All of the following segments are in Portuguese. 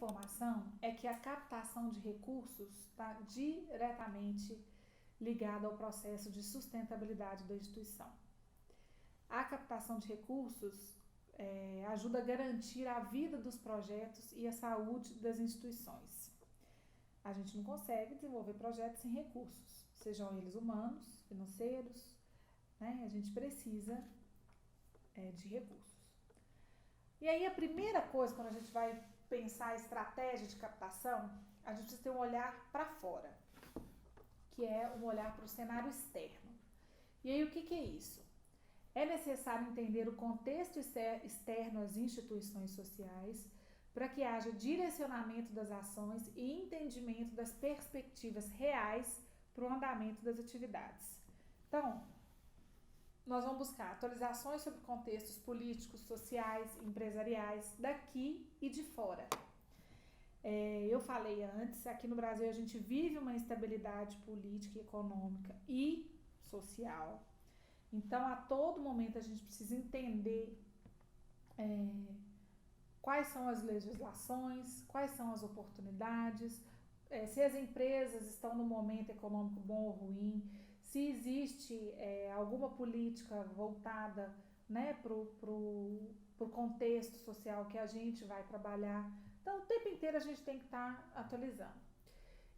Informação é que a captação de recursos está diretamente ligada ao processo de sustentabilidade da instituição. A captação de recursos ajuda a garantir a vida dos projetos e a saúde das instituições. A gente não consegue desenvolver projetos sem recursos, sejam eles humanos, financeiros, né? A gente precisa de recursos. E aí a primeira coisa, quando a gente vai pensar a estratégia de captação, a gente precisa ter um olhar para fora, que é um olhar para o cenário externo. E aí o que é isso? É necessário entender o contexto externo às instituições sociais para que haja direcionamento das ações e entendimento das perspectivas reais para o andamento das atividades. Então, nós vamos buscar atualizações sobre contextos políticos, sociais, empresariais, daqui e de fora. Eu falei antes, aqui no Brasil a gente vive uma instabilidade política, econômica e social. Então, a todo momento a gente precisa entender quais são as legislações, quais são as oportunidades, se as empresas estão no momento econômico bom ou ruim, se existe alguma política voltada, né, para o contexto social que a gente vai trabalhar. Então, o tempo inteiro a gente tem que estar atualizando.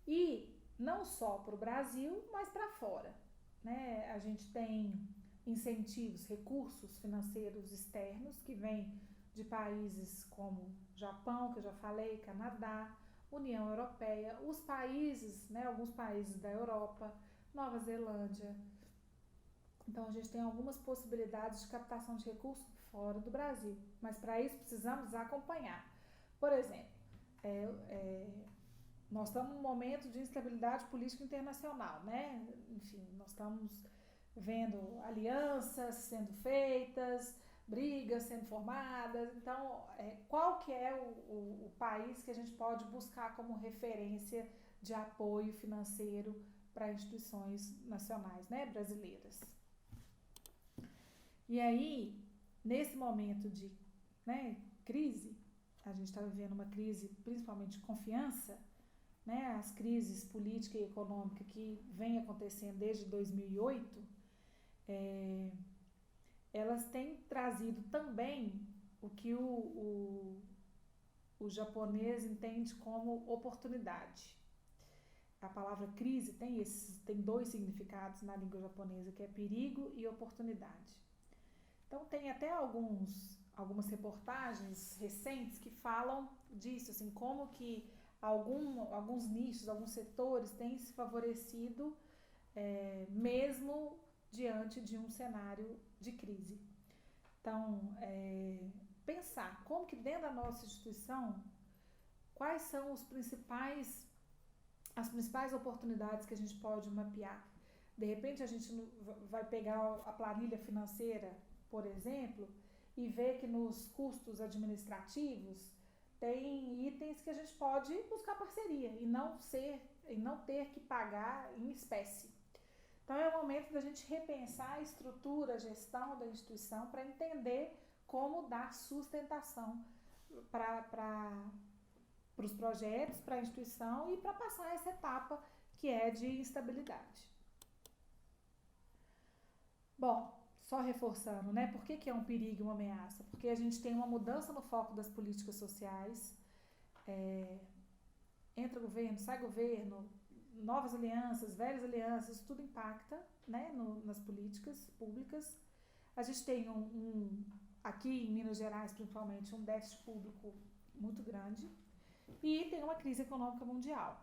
E não só para o Brasil, mas para fora, né? A gente tem incentivos, recursos financeiros externos que vêm de países como Japão, que eu já falei, Canadá, União Europeia, os países, né, alguns países da Europa, Nova Zelândia. Então, a gente tem algumas possibilidades de captação de recursos fora do Brasil, mas para isso precisamos acompanhar. Por exemplo, nós estamos num momento de instabilidade política internacional, né? Enfim, nós estamos vendo alianças sendo feitas, brigas sendo formadas. Então, qual que é o país que a gente pode buscar como referência de apoio financeiro para instituições nacionais, né, brasileiras? E aí, nesse momento de, né, crise, a gente está vivendo uma crise principalmente de confiança, né, as crises política e econômica que vem acontecendo desde 2008, elas têm trazido também o que o japonês entende como oportunidade. A palavra crise tem dois significados na língua japonesa, que é perigo e oportunidade. Então, tem até algumas reportagens recentes que falam disso, assim, como que alguns nichos, alguns setores têm se favorecido mesmo diante de um cenário de crise. Então, pensar como que dentro da nossa instituição, quais são as principais oportunidades que a gente pode mapear. De repente, a gente vai pegar a planilha financeira, por exemplo, e ver que nos custos administrativos tem itens que a gente pode buscar parceria e não ter que pagar em espécie. Então, é o momento da gente repensar a estrutura, a gestão da instituição para entender como dar sustentação para os projetos, para a instituição e para passar essa etapa que é de instabilidade. Bom, só reforçando, né? Por que é um perigo e uma ameaça? Porque a gente tem uma mudança no foco das políticas sociais, entra governo, sai governo, novas alianças, velhas alianças, tudo impacta, né, nas políticas públicas. A gente tem aqui em Minas Gerais, principalmente, um déficit público muito grande e tem uma crise econômica mundial.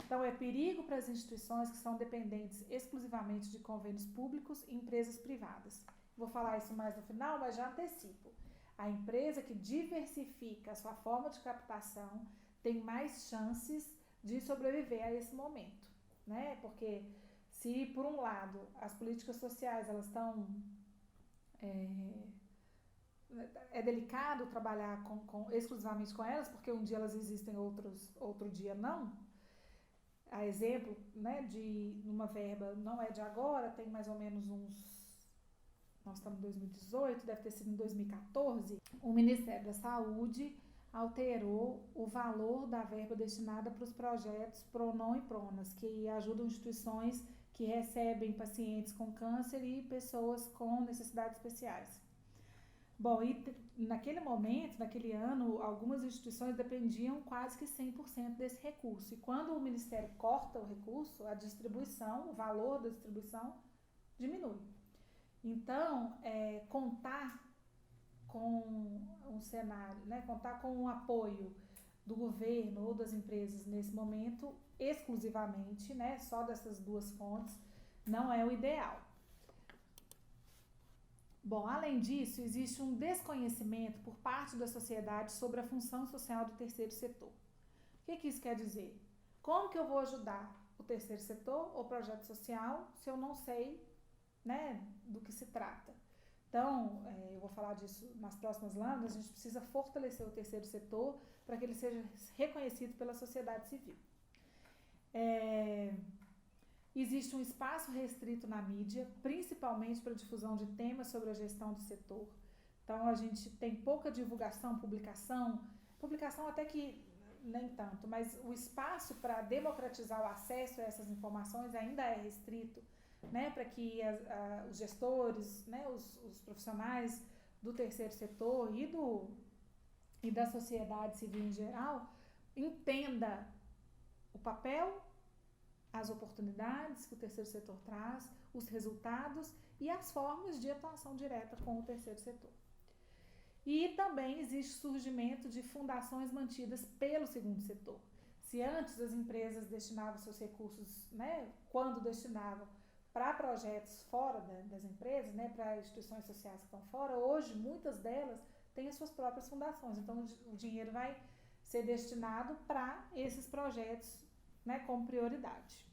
Então, é perigo para as instituições que são dependentes exclusivamente de convênios públicos e empresas privadas. Vou falar isso mais no final, mas já antecipo. A empresa que diversifica a sua forma de captação tem mais chances de sobreviver a esse momento, né? Porque se, por um lado, as políticas sociais elas estão... É delicado trabalhar exclusivamente com elas, porque um dia elas existem, outro dia não. A exemplo, né, de uma verba, não é de agora, tem mais ou menos nós estamos em 2018, deve ter sido em 2014, o Ministério da Saúde alterou o valor da verba destinada para os projetos PRONAM e PRONAS, que ajudam instituições que recebem pacientes com câncer e pessoas com necessidades especiais. Bom, e naquele momento, naquele ano, algumas instituições dependiam quase que 100% desse recurso. E quando o Ministério corta o recurso, a distribuição, o valor da distribuição diminui. Então, contar com um cenário, né, contar com o apoio do governo ou das empresas nesse momento, exclusivamente, né, só dessas duas fontes, não é o ideal. Bom, além disso, existe um desconhecimento por parte da sociedade sobre a função social do terceiro setor. O que isso quer dizer? Como que eu vou ajudar o terceiro setor ou projeto social se eu não sei, né, do que se trata? Então, eu vou falar disso nas próximas lâminas, a gente precisa fortalecer o terceiro setor para que ele seja reconhecido pela sociedade civil. Existe um espaço restrito na mídia, principalmente para a difusão de temas sobre a gestão do setor. Então, a gente tem pouca divulgação, publicação até que nem tanto, mas o espaço para democratizar o acesso a essas informações ainda é restrito, né, para que os gestores, né, os profissionais do terceiro setor e da sociedade civil em geral entenda o papel, as oportunidades que o terceiro setor traz, os resultados e as formas de atuação direta com o terceiro setor. E também existe surgimento de fundações mantidas pelo segundo setor. Se antes as empresas destinavam seus recursos, né, quando destinavam para projetos fora das empresas, né, para instituições sociais que estão fora, hoje muitas delas têm as suas próprias fundações. Então o dinheiro vai ser destinado para esses projetos, né, como prioridade.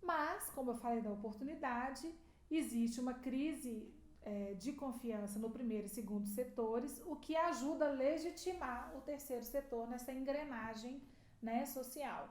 Mas, como eu falei da oportunidade, existe uma crise de confiança no primeiro e segundo setores, o que ajuda a legitimar o terceiro setor nessa engrenagem, né, social.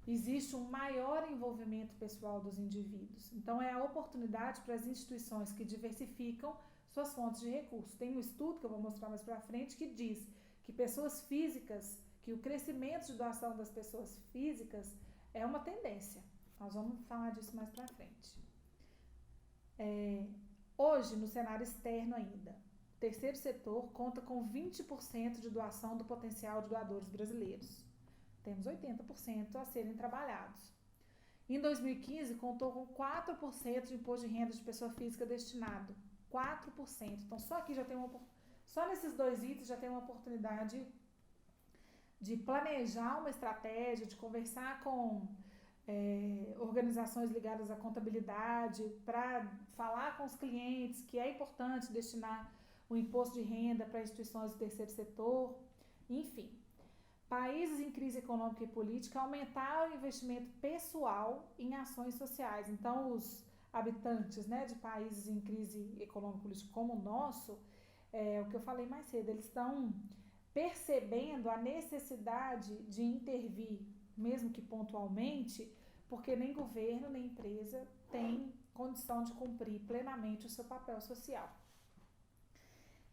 Existe um maior envolvimento pessoal dos indivíduos. Então, é a oportunidade para as instituições que diversificam suas fontes de recursos. Tem um estudo que eu vou mostrar mais para frente que diz que pessoas físicas, que o crescimento de doação das pessoas físicas é uma tendência. Nós vamos falar disso mais para frente. Hoje, no cenário externo ainda, o terceiro setor conta com 20% de doação do potencial de doadores brasileiros. Temos 80% a serem trabalhados. Em 2015, contou com 4% de imposto de renda de pessoa física destinado. 4%. Então, só nesses dois itens já tem uma oportunidade de planejar uma estratégia, de conversar com organizações ligadas à contabilidade, para falar com os clientes que é importante destinar o imposto de renda para instituições do terceiro setor, enfim. Países em crise econômica e política aumentaram o investimento pessoal em ações sociais. Então, os habitantes, né, de países em crise econômica e política como o nosso, o que eu falei mais cedo, eles estão percebendo a necessidade de intervir, mesmo que pontualmente, porque nem governo nem empresa tem condição de cumprir plenamente o seu papel social.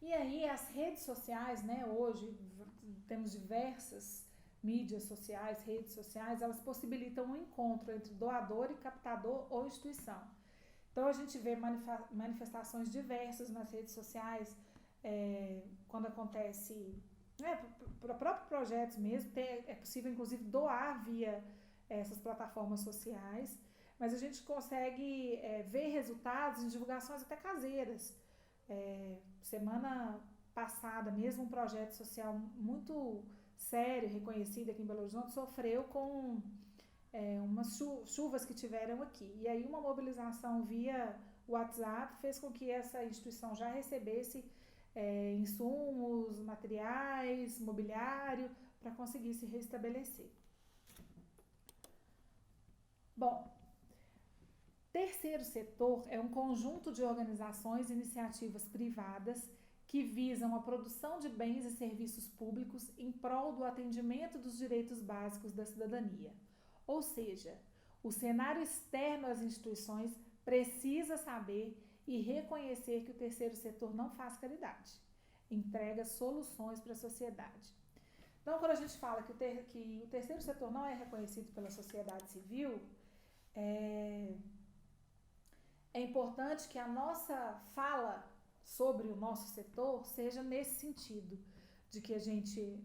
E aí as redes sociais, né, hoje temos diversas mídias sociais, redes sociais, elas possibilitam um encontro entre doador e captador ou instituição. Então a gente vê manifestações diversas nas redes sociais, quando acontece, né, para próprios projetos mesmo, é possível inclusive doar via essas plataformas sociais, mas a gente consegue ver resultados em divulgações até caseiras. Semana passada mesmo, um projeto social muito sério, reconhecido aqui em Belo Horizonte, sofreu com umas chuvas que tiveram aqui. E aí uma mobilização via WhatsApp fez com que essa instituição já recebesse insumos, materiais, mobiliário, para conseguir se restabelecer. Bom, terceiro setor é um conjunto de organizações e iniciativas privadas que visam a produção de bens e serviços públicos em prol do atendimento dos direitos básicos da cidadania. Ou seja, o cenário externo às instituições precisa saber e reconhecer que o terceiro setor não faz caridade. entrega soluções para a sociedade. Então, quando a gente fala que o terceiro setor não é reconhecido pela sociedade civil, é importante que a nossa fala sobre o nosso setor seja nesse sentido, de que a gente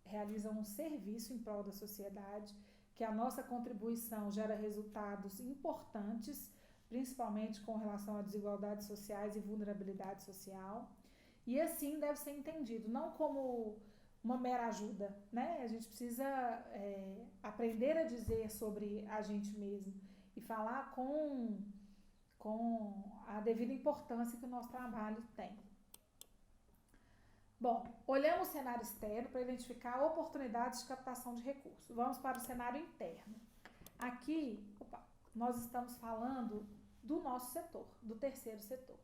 realiza um serviço em prol da sociedade, que a nossa contribuição gera resultados importantes, principalmente com relação a desigualdades sociais e vulnerabilidade social, e assim deve ser entendido, não como uma mera ajuda, né? A gente precisa aprender a dizer sobre a gente mesmo e falar com a devida importância que o nosso trabalho tem. Bom, olhamos o cenário externo para identificar oportunidades de captação de recursos. Vamos para o cenário interno. Aqui, nós estamos falando do nosso setor, do terceiro setor.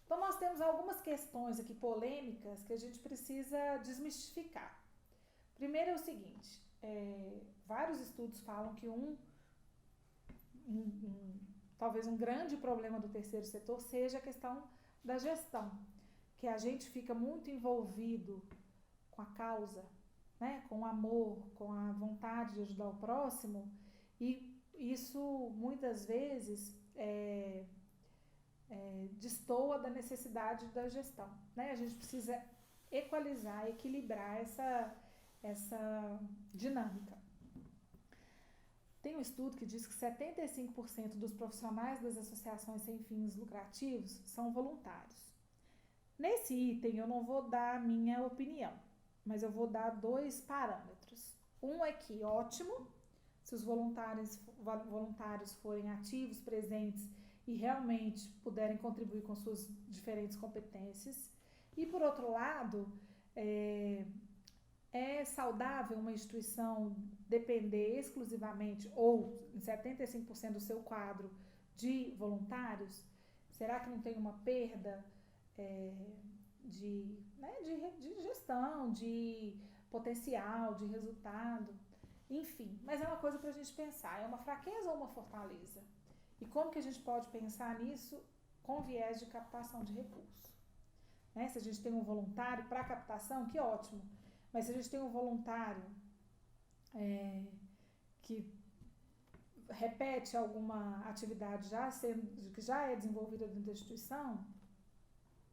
Então, nós temos algumas questões aqui polêmicas que a gente precisa desmistificar. Primeiro é o seguinte, vários estudos falam que talvez um grande problema do terceiro setor seja a questão da gestão, que a gente fica muito envolvido com a causa, né, com o amor, com a vontade de ajudar o próximo, e isso muitas vezes destoa da necessidade da gestão, né? A gente precisa equalizar, equilibrar essa dinâmica. Tem um estudo que diz que 75% dos profissionais das associações sem fins lucrativos são voluntários. Nesse item eu não vou dar a minha opinião, mas eu vou dar 2 parâmetros. Um é que ótimo, se os voluntários forem ativos, presentes e realmente puderem contribuir com suas diferentes competências. E por outro lado, é saudável uma instituição depender exclusivamente ou em 75% do seu quadro de voluntários? Será que não tem uma perda de gestão, de potencial, de resultado? Enfim, mas é uma coisa para a gente pensar, é uma fraqueza ou uma fortaleza? E como que a gente pode pensar nisso com viés de captação de recursos? Né? Se a gente tem um voluntário para captação, que ótimo. Mas se a gente tem um voluntário que repete alguma atividade que já é desenvolvida dentro da instituição,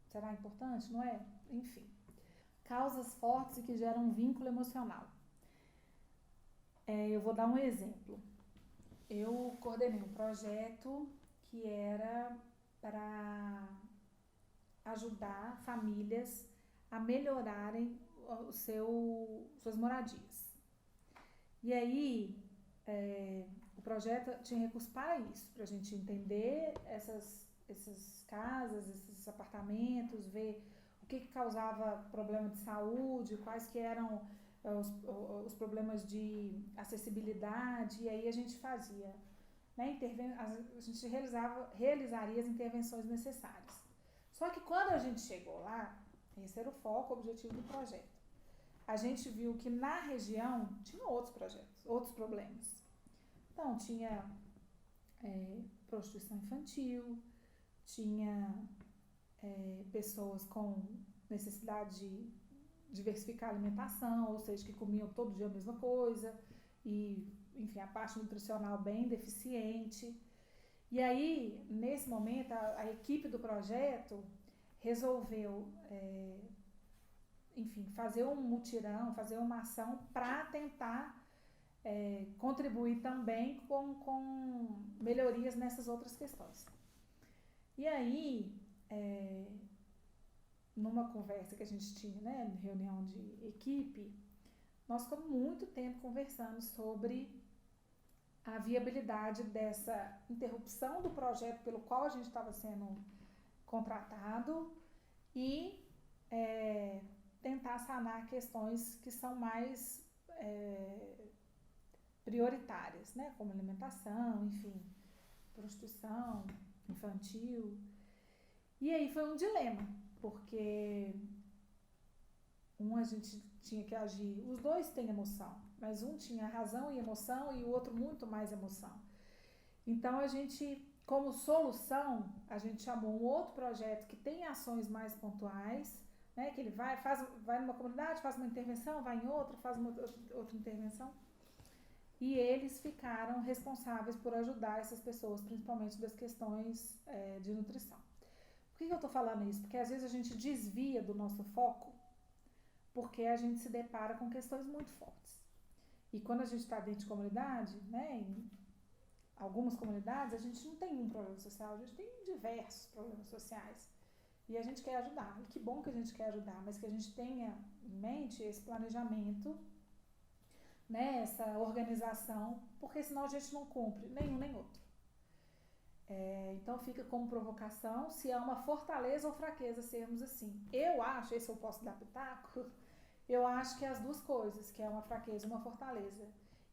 será importante, não é? Enfim. Causas fortes e que geram um vínculo emocional. Eu vou dar um exemplo. Eu coordenei um projeto que era para ajudar famílias a melhorarem suas moradias. E aí, o projeto tinha recursos para isso, para a gente entender essas casas, esses apartamentos, ver o que causava problema de saúde, quais que eram os problemas de acessibilidade, e aí a gente fazia, né, a gente realizaria as intervenções necessárias. Só que quando a gente chegou lá, esse era o foco, o objetivo do projeto, a gente viu que na região tinha outros projetos, outros problemas. Então, tinha prostituição infantil, tinha pessoas com necessidade de diversificar a alimentação, ou seja, que comiam todo dia a mesma coisa, e, enfim, a parte nutricional bem deficiente. E aí, nesse momento, a equipe do projeto resolveu, enfim, fazer um mutirão, fazer uma ação para tentar contribuir também com melhorias nessas outras questões. E aí, numa conversa que a gente tinha, né, reunião de equipe, nós ficamos muito tempo conversando sobre a viabilidade dessa interrupção do projeto pelo qual a gente estava sendo contratado e tentar sanar questões que são mais prioritárias, né, como alimentação, enfim, prostituição infantil. E aí foi um dilema, porque a gente tinha que agir, os dois têm emoção, mas um tinha razão e emoção e o outro muito mais emoção. Então a gente como solução, a gente chamou um outro projeto que tem ações mais pontuais, né, que ele vai numa comunidade, faz uma intervenção, vai em outra, faz uma outra intervenção. E eles ficaram responsáveis por ajudar essas pessoas, principalmente das questões de nutrição. Por que eu estou falando isso? Porque às vezes a gente desvia do nosso foco, porque a gente se depara com questões muito fortes. E quando a gente está dentro de comunidade, né, em algumas comunidades, a gente não tem um problema social, a gente tem diversos problemas sociais. E a gente quer ajudar. E que bom que a gente quer ajudar, mas que a gente tenha em mente esse planejamento, né, essa organização, porque senão a gente não cumpre nenhum nem outro. Então fica como provocação se é uma fortaleza ou fraqueza sermos assim. Eu acho, esse eu posso dar pitaco, eu acho que é as duas coisas, que é uma fraqueza e uma fortaleza.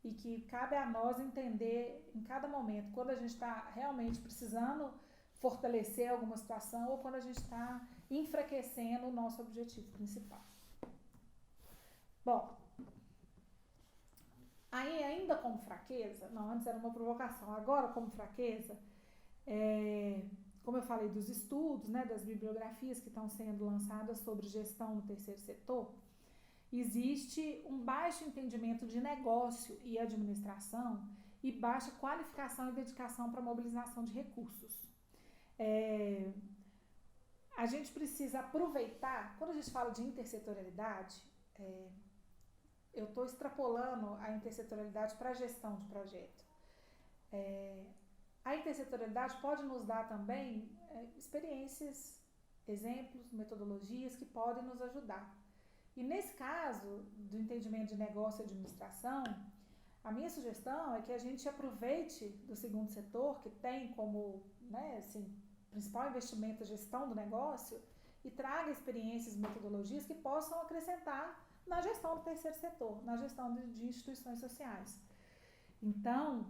E que cabe a nós entender em cada momento, quando a gente está realmente precisando fortalecer alguma situação ou quando a gente está enfraquecendo o nosso objetivo principal. Bom, aí ainda como fraqueza, não, antes era uma provocação, agora como fraqueza, como eu falei dos estudos, né, das bibliografias que estão sendo lançadas sobre gestão no terceiro setor, existe um baixo entendimento de negócio e administração e baixa qualificação e dedicação para a mobilização de recursos. A gente precisa aproveitar, quando a gente fala de intersetorialidade, eu estou extrapolando a intersetorialidade para a gestão de projeto. A intersetorialidade pode nos dar também experiências, exemplos, metodologias que podem nos ajudar. E nesse caso do entendimento de negócio e administração, a minha sugestão é que a gente aproveite do segundo setor, que tem como, né, assim, principal investimento a gestão do negócio, e traga experiências e metodologias que possam acrescentar na gestão do terceiro setor, na gestão de instituições sociais. Então,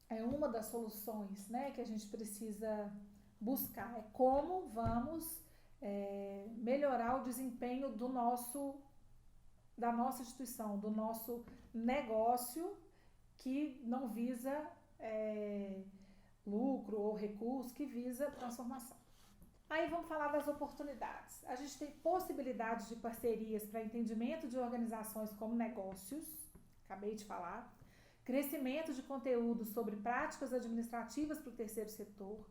é uma das soluções, né, que a gente precisa buscar, é como vamos melhorar o desempenho da nossa instituição, do nosso negócio que não visa lucro ou recurso, que visa transformação. Aí vamos falar das oportunidades. A gente tem possibilidades de parcerias para entendimento de organizações como negócios, acabei de falar, crescimento de conteúdo sobre práticas administrativas para o terceiro setor.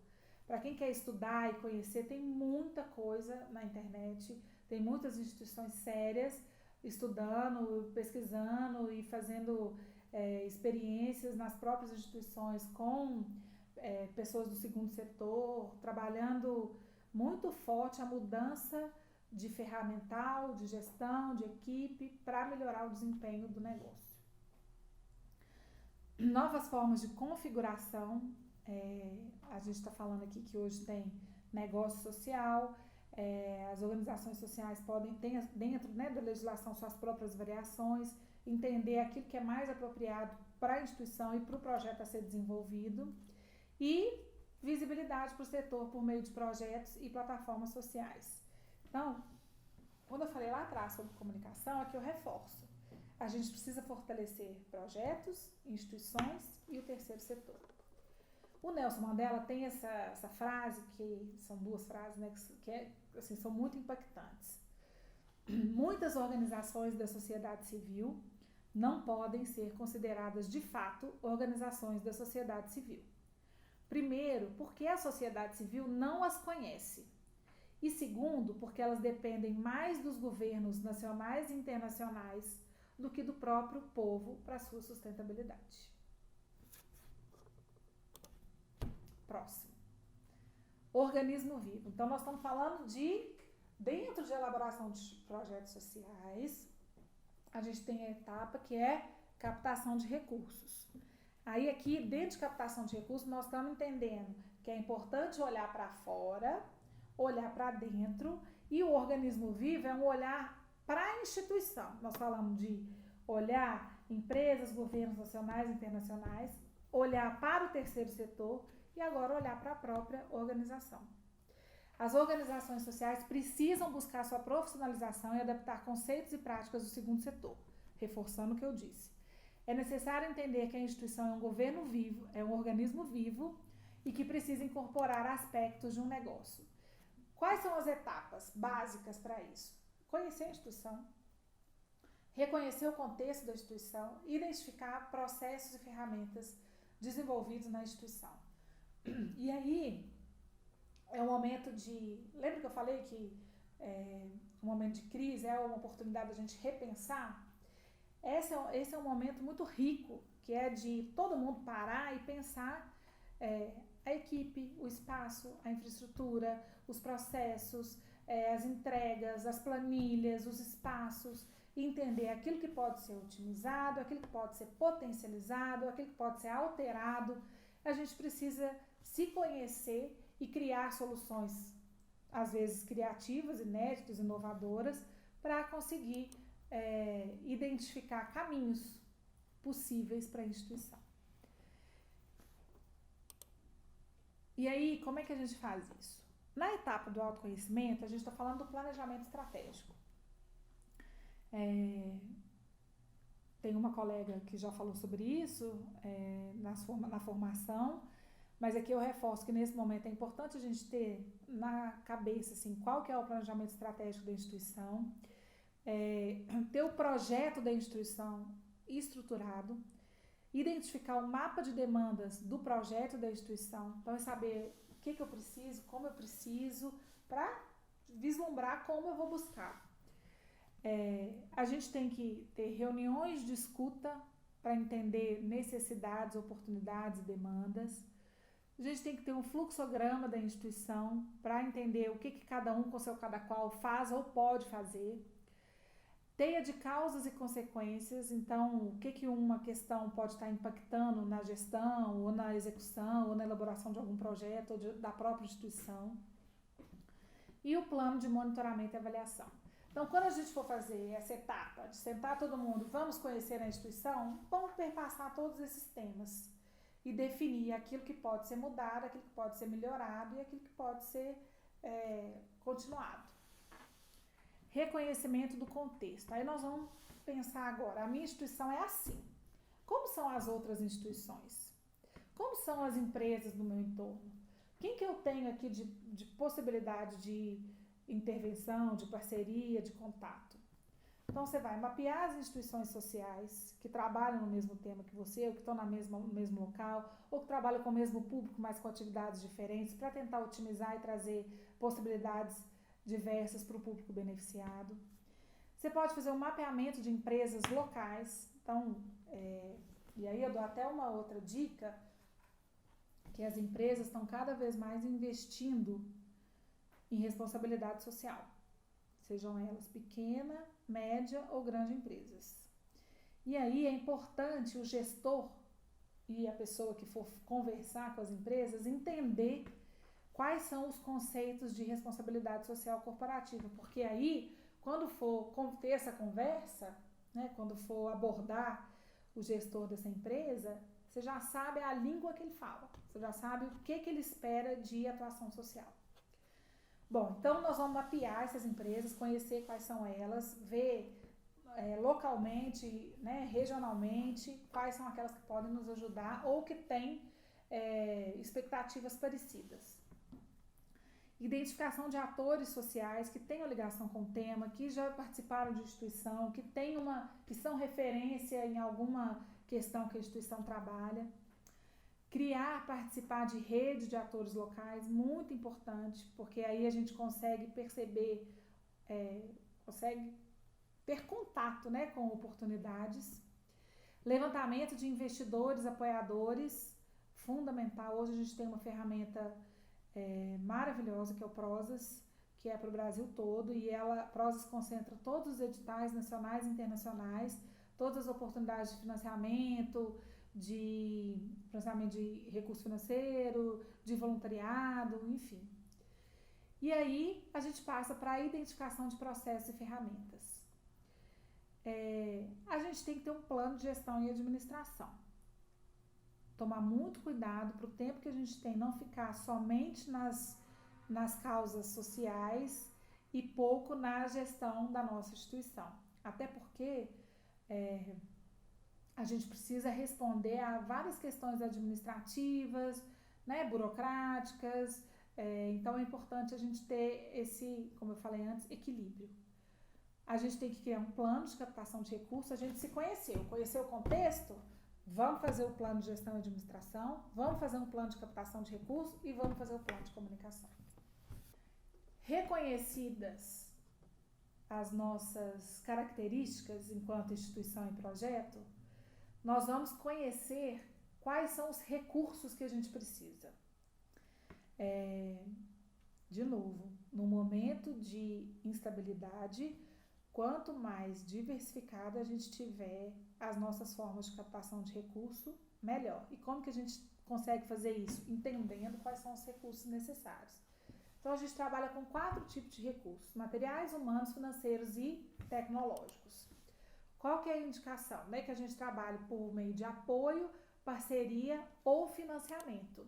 Para quem quer estudar e conhecer, tem muita coisa na internet, tem muitas instituições sérias estudando, pesquisando e fazendo experiências nas próprias instituições com pessoas do segundo setor, trabalhando muito forte a mudança de ferramental, de gestão, de equipe, para melhorar o desempenho do negócio. Novas formas de configuração, a gente está falando aqui que hoje tem negócio social, as organizações sociais podem ter dentro, né, da legislação suas próprias variações, entender aquilo que é mais apropriado para a instituição e para o projeto a ser desenvolvido, e visibilidade para o setor por meio de projetos e plataformas sociais. Então, quando eu falei lá atrás sobre comunicação, aqui eu reforço. A gente precisa fortalecer projetos, instituições e o terceiro setor. O Nelson Mandela tem essa frase, que são duas frases, né, que assim, são muito impactantes. Muitas organizações da sociedade civil não podem ser consideradas de fato organizações da sociedade civil. Primeiro, porque a sociedade civil não as conhece. E segundo, porque elas dependem mais dos governos nacionais e internacionais do que do próprio povo para sua sustentabilidade. Próximo. Organismo vivo. Então, nós estamos falando dentro de elaboração de projetos sociais, a gente tem a etapa que é captação de recursos. Aí aqui, dentro de captação de recursos, nós estamos entendendo que é importante olhar para fora, olhar para dentro, e o organismo vivo é um olhar para a instituição. Nós falamos de olhar empresas, governos nacionais e internacionais, olhar para o terceiro setor e agora olhar para a própria organização. As organizações sociais precisam buscar sua profissionalização e adaptar conceitos e práticas do segundo setor, reforçando o que eu disse. É necessário entender que a instituição é um governo vivo, é um organismo vivo e que precisa incorporar aspectos de um negócio. Quais são as etapas básicas para isso? Conhecer a instituição, reconhecer o contexto da instituição, identificar processos e ferramentas desenvolvidos na instituição. E aí, é um momento de... Lembra que eu falei que um momento de crise é uma oportunidade da gente repensar? Esse é um momento muito rico, que é de todo mundo parar e pensar a equipe, o espaço, a infraestrutura, os processos, as entregas, as planilhas, os espaços, e entender aquilo que pode ser otimizado, aquilo que pode ser potencializado, aquilo que pode ser alterado. A gente precisa se conhecer e criar soluções, às vezes criativas, inéditas, inovadoras, para conseguir identificar caminhos possíveis para a instituição. E aí, como é que a gente faz isso? Na etapa do autoconhecimento, a gente está falando do planejamento estratégico. Tem uma colega que já falou sobre isso na formação, mas aqui eu reforço que nesse momento é importante a gente ter na cabeça assim, qual que é o planejamento estratégico da instituição, ter o projeto da instituição estruturado, identificar o mapa de demandas do projeto da instituição, então é saber o que eu preciso, como eu preciso, para vislumbrar como eu vou buscar. A gente tem que ter reuniões de escuta para entender necessidades, oportunidades e demandas. A gente tem que ter um fluxograma da instituição para entender o que cada um com seu cada qual faz ou pode fazer. Teia de causas e consequências, então o que uma questão pode estar impactando na gestão, ou na execução, ou na elaboração de algum projeto, ou da própria instituição. E o plano de monitoramento e avaliação. Então, quando a gente for fazer essa etapa de sentar todo mundo, vamos conhecer a instituição, vamos perpassar todos esses temas e definir aquilo que pode ser mudado, aquilo que pode ser melhorado e aquilo que pode ser continuado. Reconhecimento do contexto. Aí nós vamos pensar agora, a minha instituição é assim. Como são as outras instituições? Como são as empresas do meu entorno? Quem que eu tenho aqui de possibilidade de intervenção, de parceria, de contato? Então, você vai mapear as instituições sociais que trabalham no mesmo tema que você, ou que estão no mesmo local, ou que trabalham com o mesmo público, mas com atividades diferentes, para tentar otimizar e trazer possibilidades diversas para o público beneficiado. Você pode fazer um mapeamento de empresas locais. Então, e aí eu dou até uma outra dica, que as empresas estão cada vez mais investindo em responsabilidade social, sejam elas pequena, média ou grande empresas. E aí é importante o gestor e a pessoa que for conversar com as empresas entender quais são os conceitos de responsabilidade social corporativa, porque aí, quando for ter essa conversa, né, quando for abordar o gestor dessa empresa, você já sabe a língua que ele fala, você já sabe o que ele espera de atuação social. Bom, então nós vamos mapear essas empresas, conhecer quais são elas, ver localmente, né, regionalmente, quais são aquelas que podem nos ajudar ou que têm expectativas parecidas. Identificação de atores sociais que tenham ligação com o tema, que já participaram de instituição, que são referência em alguma questão que a instituição trabalha. Participar de rede de atores locais, muito importante, porque aí a gente consegue perceber, consegue ter contato, né, com oportunidades. Levantamento de investidores, apoiadores, fundamental. Hoje a gente tem uma ferramenta maravilhosa, que é o Prozas, que é para o Brasil todo, e Prozas concentra todos os editais nacionais e internacionais, todas as oportunidades de financiamento de recurso financeiro, de voluntariado, enfim. E aí a gente passa para a identificação de processos e ferramentas. A gente tem que ter um plano de gestão e administração. Tomar muito cuidado para o tempo que a gente tem não ficar somente nas causas sociais e pouco na gestão da nossa instituição. Até porque a gente precisa responder a várias questões administrativas, né, burocráticas. Então é importante a gente ter esse, como eu falei antes, equilíbrio. A gente tem que criar um plano de captação de recursos. A gente se conheceu o contexto, vamos fazer o plano de gestão e administração, vamos fazer um plano de captação de recursos e vamos fazer o plano de comunicação. Reconhecidas as nossas características enquanto instituição e projeto, nós vamos conhecer quais são os recursos que a gente precisa. De novo, no momento de instabilidade, quanto mais diversificado a gente tiver as nossas formas de captação de recurso, melhor. E como que a gente consegue fazer isso? Entendendo quais são os recursos necessários. Então, a gente trabalha com 4 tipos de recursos: materiais, humanos, financeiros e tecnológicos. Qual que é a indicação? Né? Que a gente trabalha por meio de apoio, parceria ou financiamento.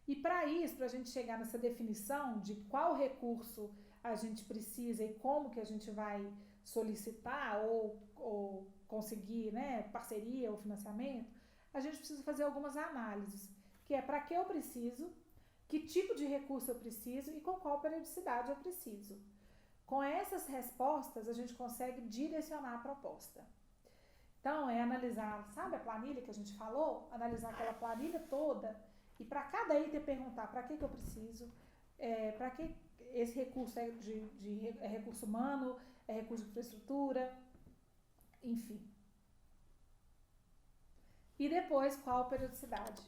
E para isso, para a gente chegar nessa definição de qual recurso a gente precisa e como que a gente vai solicitar ou conseguir, né, parceria ou financiamento, a gente precisa fazer algumas análises, que é para que eu preciso, que tipo de recurso eu preciso e com qual periodicidade eu preciso. Com essas respostas, a gente consegue direcionar a proposta. Então, é analisar, sabe a planilha que a gente falou? Analisar aquela planilha toda e para cada item perguntar para que eu preciso, para que esse recurso é recurso humano, é recurso de infraestrutura, enfim. E depois, qual a periodicidade?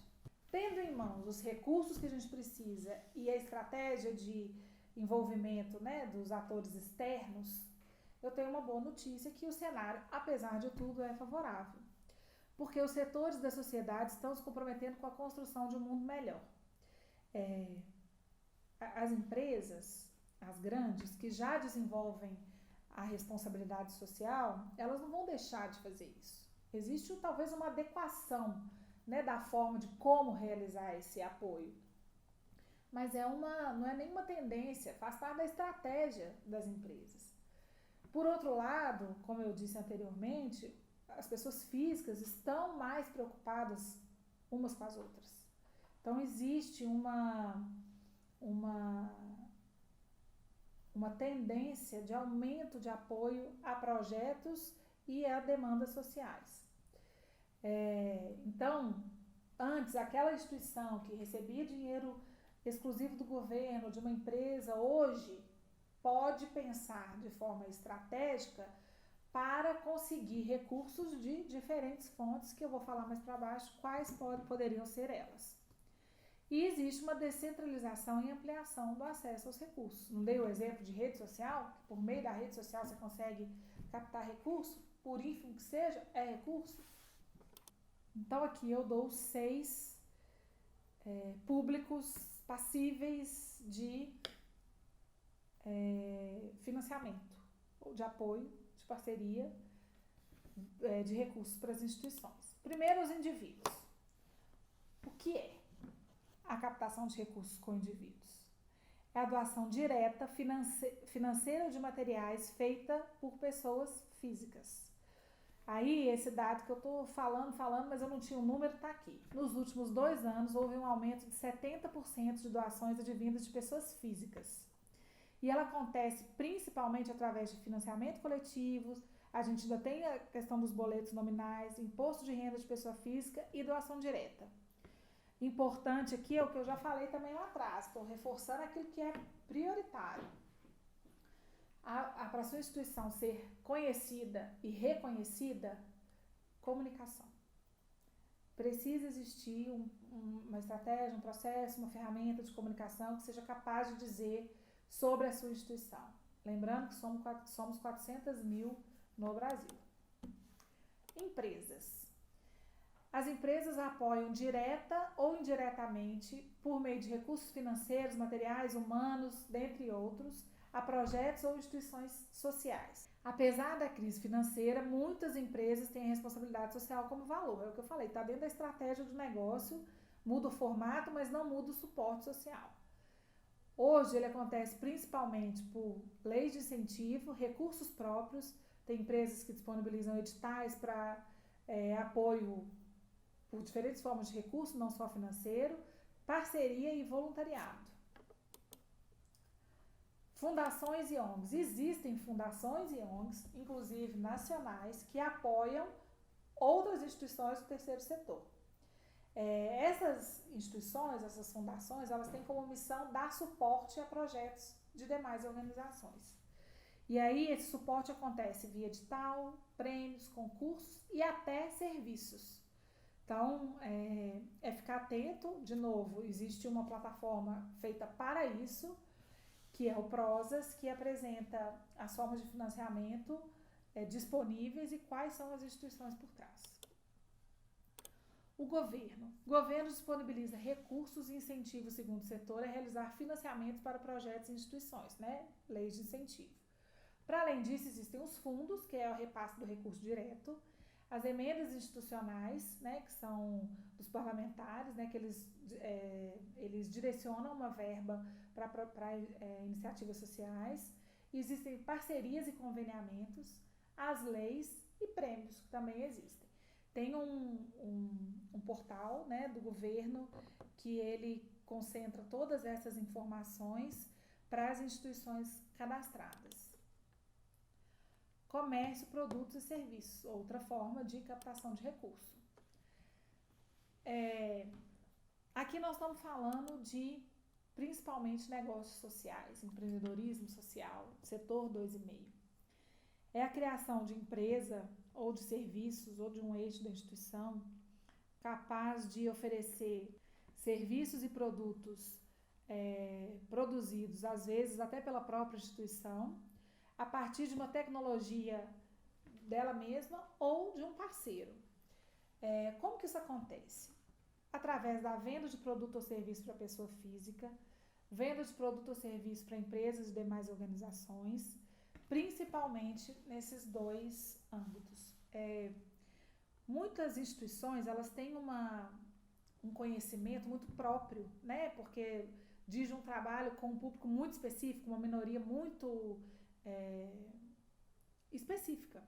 Tendo em mãos os recursos que a gente precisa e a estratégia de envolvimento, né, dos atores externos, eu tenho uma boa notícia que o cenário, apesar de tudo, é favorável. Porque os setores da sociedade estão se comprometendo com a construção de um mundo melhor. As empresas, as grandes, que já desenvolvem a responsabilidade social, elas não vão deixar de fazer isso. Existe talvez uma adequação, né, da forma de como realizar esse apoio. Mas não é nenhuma tendência, faz parte da estratégia das empresas. Por outro lado, como eu disse anteriormente, as pessoas físicas estão mais preocupadas umas com as outras. Então existe uma tendência de aumento de apoio a projetos e a demandas sociais. Então, antes, aquela instituição que recebia dinheiro exclusivo do governo, de uma empresa, hoje pode pensar de forma estratégica para conseguir recursos de diferentes fontes, que eu vou falar mais para baixo, quais poderiam ser elas. E existe uma descentralização e ampliação do acesso aos recursos. Não dei o exemplo de rede social? Por meio da rede social você consegue captar recurso, por ínfimo que seja, é recurso. Então aqui eu dou 6 públicos passíveis de financiamento, ou de apoio, de parceria, de recursos para as instituições. Primeiro, os indivíduos. O que é a captação de recursos com indivíduos? É a doação direta financeira de materiais feita por pessoas físicas. Aí, esse dado que eu estou falando, mas eu não tinha o número, está aqui. Nos últimos 2 anos, houve um aumento de 70% de doações advindas de pessoas físicas. E ela acontece principalmente através de financiamento coletivo, a gente ainda tem a questão dos boletos nominais, imposto de renda de pessoa física e doação direta. Importante aqui é o que eu já falei também lá atrás, estou reforçando aquilo que é prioritário. Para a sua instituição ser conhecida e reconhecida, comunicação. Precisa existir uma estratégia, um processo, uma ferramenta de comunicação que seja capaz de dizer sobre a sua instituição. Lembrando que somos 400 mil no Brasil. Empresas. As empresas apoiam direta ou indiretamente, por meio de recursos financeiros, materiais, humanos, dentre outros, a projetos ou instituições sociais. Apesar da crise financeira, muitas empresas têm a responsabilidade social como valor. É o que eu falei, está dentro da estratégia do negócio, muda o formato, mas não muda o suporte social. Hoje ele acontece principalmente por leis de incentivo, recursos próprios, tem empresas que disponibilizam editais para apoio por diferentes formas de recurso, não só financeiro, Parceria e voluntariado. Fundações e ONGs. Existem fundações e ONGs, inclusive nacionais, que apoiam outras instituições do terceiro setor. Essas instituições, essas fundações, elas têm como missão dar suporte a projetos de demais organizações. E aí esse suporte acontece via edital, prêmios, concursos e até serviços. Então, ficar atento, de novo, existe uma plataforma feita para isso, que é o Prosas, que apresenta as formas de financiamento disponíveis e quais são as instituições por trás. O governo disponibiliza recursos e incentiva o segundo setor a realizar financiamentos para projetos e instituições, né? Leis de incentivo. Para além disso, existem os fundos, que é o repasse do recurso direto, as emendas institucionais, né, que são dos parlamentares, né, que eles direcionam uma verba para iniciativas sociais. Existem parcerias e conveniamentos, as leis e prêmios, que também existem. Tem um portal, né, do governo que ele concentra todas essas informações para as instituições cadastradas. Comércio, produtos e serviços, outra forma de captação de recurso. Aqui nós estamos falando de principalmente negócios sociais, empreendedorismo social, setor 2,5. É a criação de empresa ou de serviços ou de um eixo da instituição capaz de oferecer serviços e produtos produzidos, às vezes até pela própria instituição, a partir de uma tecnologia dela mesma ou de um parceiro. Como que isso acontece? Através da venda de produto ou serviço para pessoa física, venda de produto ou serviço para empresas e demais organizações, principalmente nesses dois âmbitos. Muitas instituições, elas têm um conhecimento muito próprio, né? Porque diz um trabalho com um público muito específico, uma minoria muito específica.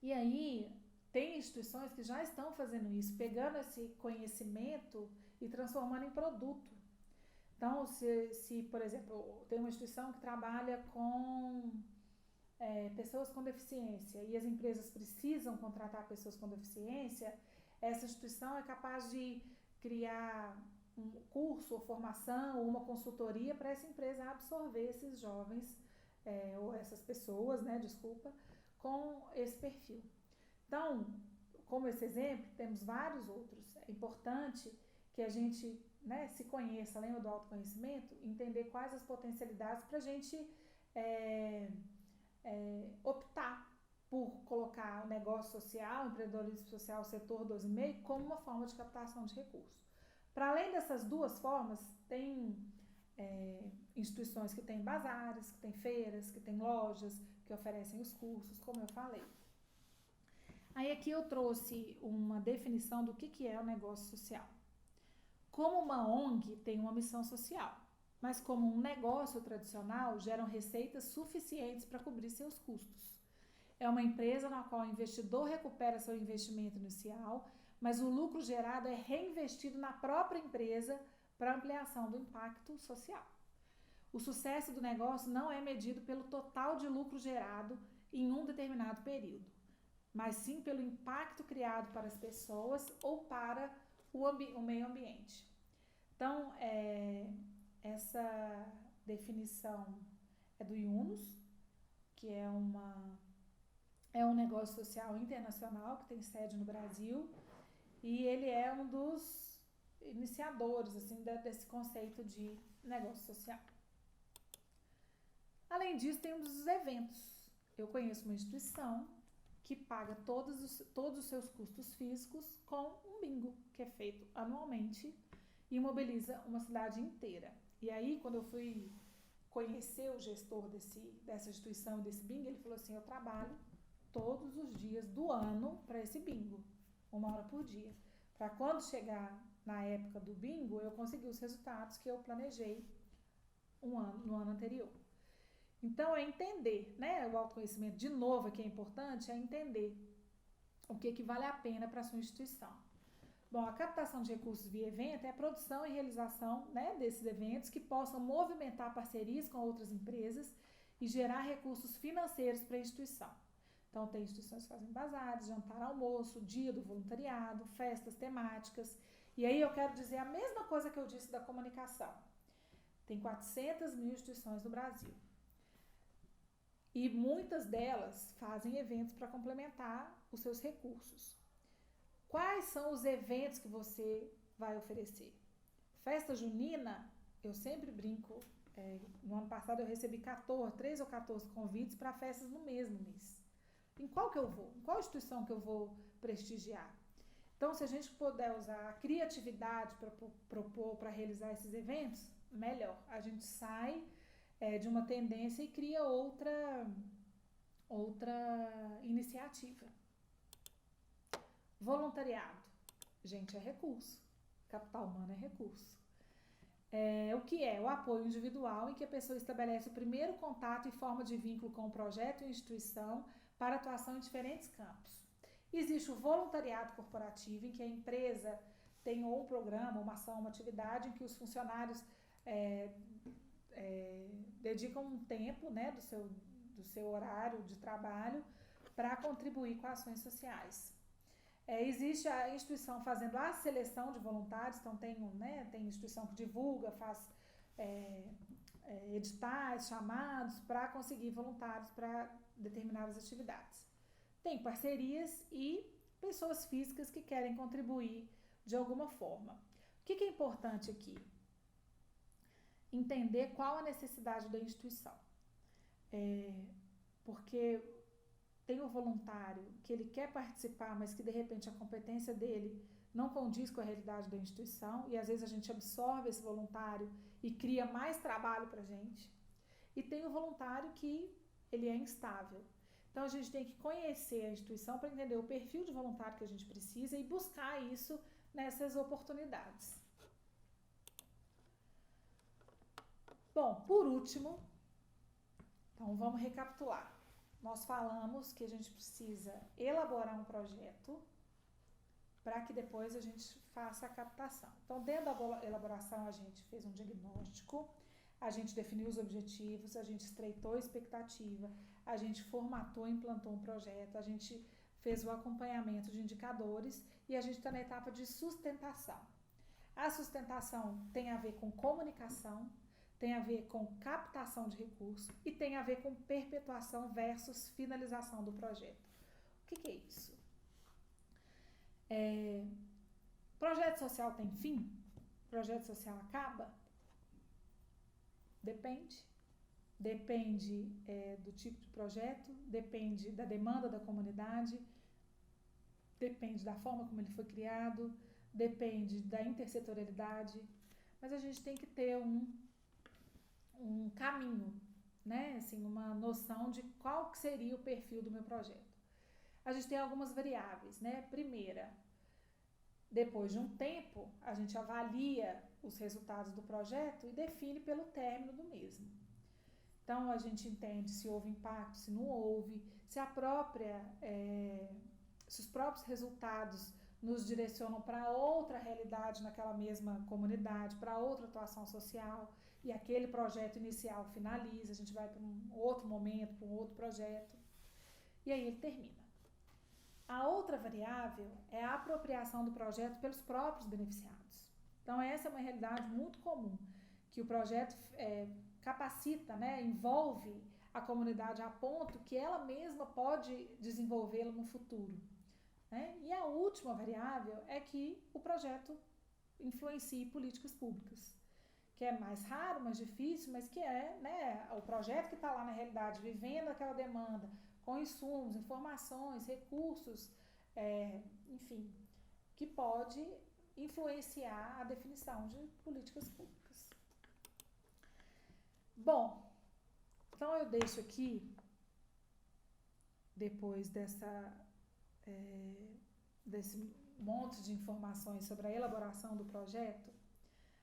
E aí, tem instituições que já estão fazendo isso, pegando esse conhecimento e transformando em produto. Então, se por exemplo, tem uma instituição que trabalha com pessoas com deficiência e as empresas precisam contratar pessoas com deficiência, essa instituição é capaz de criar um curso ou formação ou uma consultoria para essa empresa absorver esses jovens ou essas pessoas, né, com esse perfil. Então, como esse exemplo, temos vários outros. É importante que a gente, né, se conheça, lembra do autoconhecimento, entender quais as potencialidades para a gente optar por colocar o negócio social, o empreendedorismo social, o setor 2,5, como uma forma de captação de recursos. Para além dessas duas formas, tem instituições que têm bazares, que têm feiras, que têm lojas, que oferecem os cursos, como eu falei. Aí aqui eu trouxe uma definição do que é o negócio social. Como uma ONG tem uma missão social, mas como um negócio tradicional geram receitas suficientes para cobrir seus custos. É uma empresa na qual o investidor recupera seu investimento inicial, mas o lucro gerado é reinvestido na própria empresa para ampliação do impacto social. O sucesso do negócio não é medido pelo total de lucro gerado em um determinado período, mas sim pelo impacto criado para as pessoas ou para o meio ambiente. Então, essa definição é do Yunus, que é um negócio social internacional que tem sede no Brasil, e ele é um dos iniciadores assim, desse conceito de negócio social. Além disso, temos os eventos. Eu conheço uma instituição que paga todos os seus custos físicos com um bingo, que é feito anualmente e mobiliza uma cidade inteira. E aí, quando eu fui conhecer o gestor dessa instituição, desse bingo, ele falou assim, eu trabalho todos os dias do ano para esse bingo, 1 hora por dia. Para quando chegar na época do bingo, eu conseguir os resultados que eu planejei no ano anterior. Então, é entender, né, o autoconhecimento, de novo, que é importante, é entender o que vale a pena para a sua instituição. Bom, a captação de recursos via evento é a produção e realização, né, desses eventos que possam movimentar parcerias com outras empresas e gerar recursos financeiros para a instituição. Então, tem instituições que fazem bazares, jantar, almoço, dia do voluntariado, festas temáticas. E aí eu quero dizer a mesma coisa que eu disse da comunicação. Tem 400 mil instituições no Brasil. E muitas delas fazem eventos para complementar os seus recursos. Quais são os eventos que você vai oferecer? Festa junina, eu sempre brinco, no ano passado eu recebi 3 ou 14 convites para festas no mesmo mês. Em qual que eu vou? Em qual instituição que eu vou prestigiar? Então, se a gente puder usar a criatividade para propor, para realizar esses eventos, melhor. A gente sai de uma tendência e cria outra iniciativa. Voluntariado. Gente, é recurso. Capital humano é recurso. O que é? O apoio individual em que a pessoa estabelece o primeiro contato e forma de vínculo com o projeto e instituição para atuação em diferentes campos. Existe o voluntariado corporativo, em que a empresa tem ou um programa, uma ação, uma atividade em que os funcionários dedicam um tempo, né, do seu horário de trabalho para contribuir com ações sociais. Existe a instituição fazendo a seleção de voluntários, então tem instituição que divulga, faz editais, chamados para conseguir voluntários para determinadas atividades. Tem parcerias e pessoas físicas que querem contribuir de alguma forma. O que é importante aqui? Entender qual a necessidade da instituição. Porque tem o voluntário que ele quer participar, mas que de repente a competência dele não condiz com a realidade da instituição, e às vezes a gente absorve esse voluntário e cria mais trabalho para a gente. E tem o voluntário que ele é instável. Então a gente tem que conhecer a instituição para entender o perfil de voluntário que a gente precisa e buscar isso nessas oportunidades. Bom, por último, então vamos recapitular. Nós falamos que a gente precisa elaborar um projeto para que depois a gente faça a captação. Então, dentro da elaboração, a gente fez um diagnóstico, a gente definiu os objetivos, a gente estreitou a expectativa, a gente formatou e implantou um projeto, a gente fez o acompanhamento de indicadores e a gente está na etapa de sustentação. A sustentação tem a ver com comunicação, tem a ver com captação de recursos e tem a ver com perpetuação versus finalização do projeto. O que é isso? Projeto social tem fim? Projeto social acaba? Depende. Depende do tipo de projeto, depende da demanda da comunidade, depende da forma como ele foi criado, depende da intersetorialidade, mas a gente tem que ter um caminho, né? Assim, uma noção de qual que seria o perfil do meu projeto. A gente tem algumas variáveis, né? Primeira, depois de um tempo, a gente avalia os resultados do projeto e define pelo término do mesmo. Então, a gente entende se houve impacto, se não houve, se se os próprios resultados nos direcionam para outra realidade naquela mesma comunidade, para outra atuação social, e aquele projeto inicial finaliza, a gente vai para um outro momento, para um outro projeto, e aí ele termina. A outra variável é a apropriação do projeto pelos próprios beneficiados. Então, essa é uma realidade muito comum, que o projeto capacita, né, envolve a comunidade a ponto que ela mesma pode desenvolvê-lo no futuro. Né? E a última variável é que o projeto influencie políticas públicas, que é mais raro, mais difícil, mas que é, né, o projeto que está lá na realidade, vivendo aquela demanda, com insumos, informações, recursos, enfim, que pode influenciar a definição de políticas públicas. Bom, então eu deixo aqui, depois desse monte de informações sobre a elaboração do projeto,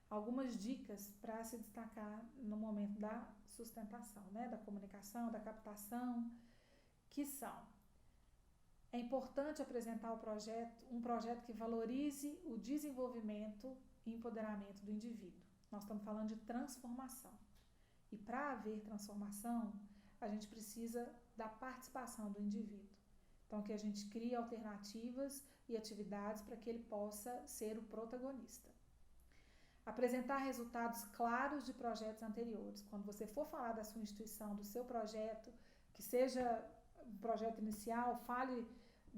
algumas dicas para se destacar no momento da sustentação, né, da comunicação, da captação, que são: é importante apresentar um projeto que valorize o desenvolvimento e empoderamento do indivíduo. Nós estamos falando de transformação. E para haver transformação, a gente precisa da participação do indivíduo. Então, que a gente crie alternativas e atividades para que ele possa ser o protagonista. Apresentar resultados claros de projetos anteriores. Quando você for falar da sua instituição, do seu projeto, que seja um projeto inicial, fale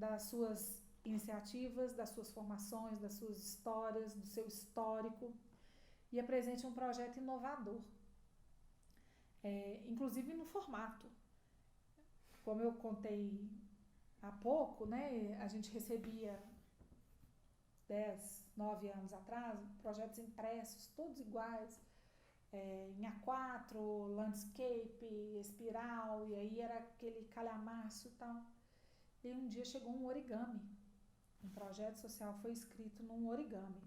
das suas iniciativas, das suas formações, das suas histórias, do seu histórico, e apresente um projeto inovador, inclusive no formato. Como eu contei há pouco, né, a gente recebia 10, 9 anos atrás, projetos impressos, todos iguais, em A4, landscape, espiral, e aí era aquele calhamaço e tal. E um dia chegou um origami. Um projeto social foi escrito num origami.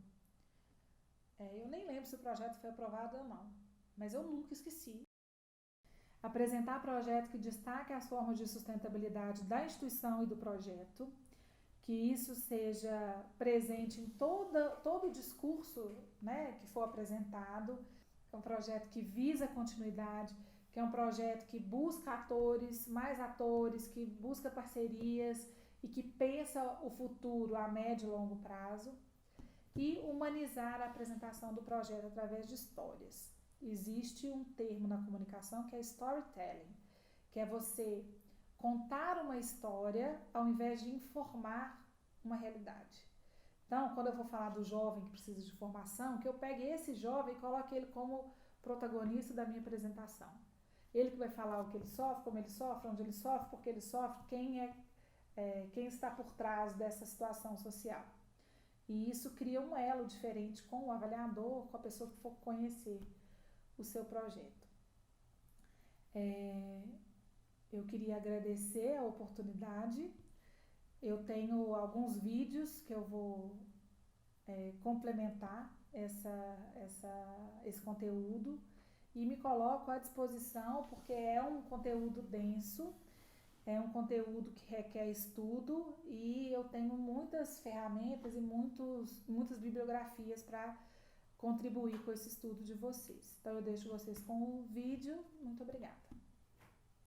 Eu nem lembro se o projeto foi aprovado ou não, mas eu nunca esqueci. Apresentar projeto que destaque as formas de sustentabilidade da instituição e do projeto, que isso seja presente em todo o discurso, né, que for apresentado. É um projeto que visa a continuidade, que é um projeto que busca mais atores, que busca parcerias e que pensa o futuro a médio e longo prazo. E humanizar a apresentação do projeto através de histórias. Existe um termo na comunicação que é storytelling, que é você contar uma história ao invés de informar uma realidade. Então, quando eu vou falar do jovem que precisa de formação, que eu pegue esse jovem e coloque ele como protagonista da minha apresentação. Ele que vai falar o que ele sofre, como ele sofre, onde ele sofre, por que ele sofre, quem está por trás dessa situação social. E isso cria um elo diferente com o avaliador, com a pessoa que for conhecer o seu projeto. Eu queria agradecer a oportunidade. Eu tenho alguns vídeos que eu vou complementar esse conteúdo e me coloco à disposição porque é um conteúdo denso, é um conteúdo que requer estudo e eu tenho muitas ferramentas e muitas bibliografias para contribuir com esse estudo de vocês. Então eu deixo vocês com o vídeo. Muito obrigada.